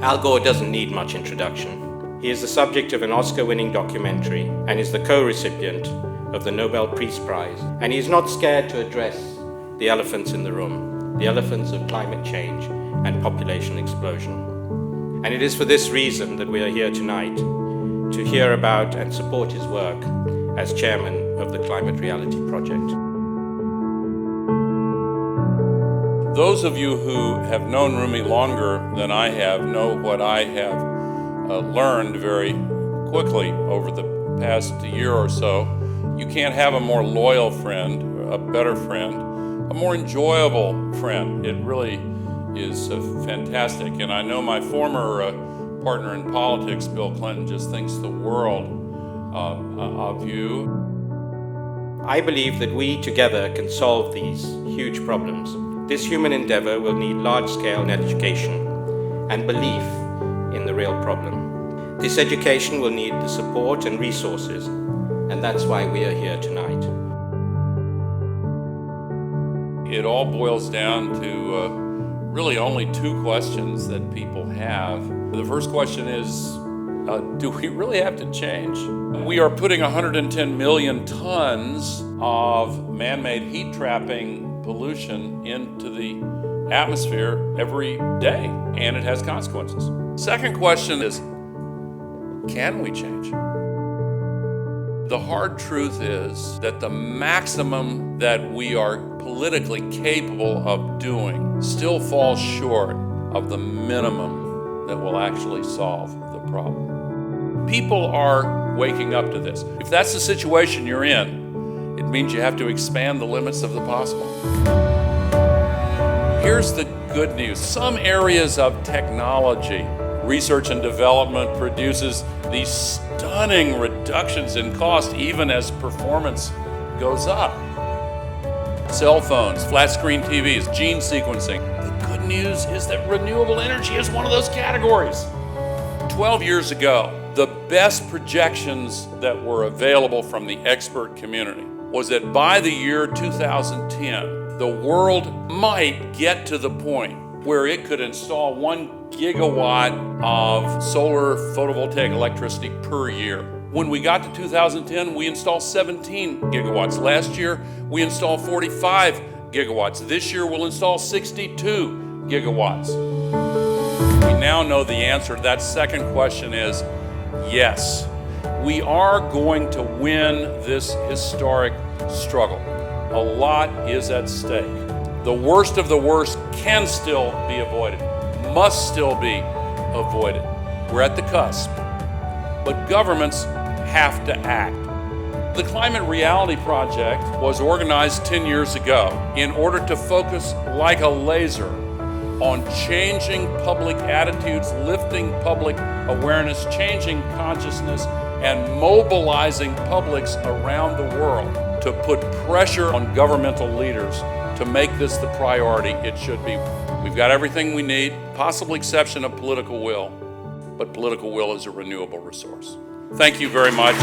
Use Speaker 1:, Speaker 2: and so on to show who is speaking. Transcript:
Speaker 1: Al Gore doesn't need much introduction. He is the subject of an Oscar-winning documentary and is the co-recipient of the Nobel Peace Prize. And he is not scared to address the elephants in the room, the elephants of climate change and population explosion. And it is for this reason that we are here tonight, to hear about and support his work as chairman of the Climate Reality Project.
Speaker 2: Those of you who have known Rumi longer than I have know what I have learned very quickly over the past year or so. You can't have a more loyal friend, a better friend, a more enjoyable friend. It really is fantastic. And I know my former partner in politics, Bill Clinton, just thinks the world of you.
Speaker 1: I believe that we together can solve these huge problems. This human endeavor will need large-scale education and belief in the real problem. This education will need the support and resources, and that's why we are here tonight.
Speaker 2: It all boils down to really only two questions that people have. The first question is, do we really have to change? We are putting 110 million tons of man-made heat-trapping pollution into the atmosphere every day, and it has consequences. Second question is, can we change? The hard truth is that the maximum that we are politically capable of doing still falls short of the minimum that will actually solve the problem. People are waking up to this. If that's the situation you're in, it means you have to expand the limits of the possible. Here's the good news. Some areas of technology, research and development produces these stunning reductions in cost even as performance goes up. Cell phones, flat screen TVs, gene sequencing. The good news is that renewable energy is one of those categories. 12 years ago, the best projections that were available from the expert community was that by the year 2010, the world might get to the point where it could install 1 gigawatt of solar photovoltaic electricity per year. When we got to 2010, we installed 17 gigawatts. Last year, we installed 45 gigawatts. This year, we'll install 62 gigawatts. We now know the answer to that second question is yes. We are going to win this historic struggle. A lot is at stake. The worst of the worst can still be avoided, must still be avoided. We're at the cusp, but governments have to act. The Climate Reality Project was organized 10 years ago in order to focus like a laser on changing public attitudes, lifting public awareness, changing consciousness, and mobilizing publics around the world to put pressure on governmental leaders to make this the priority it should be. We've got everything we need, possible exception of political will, but political will is a renewable resource. Thank you very much.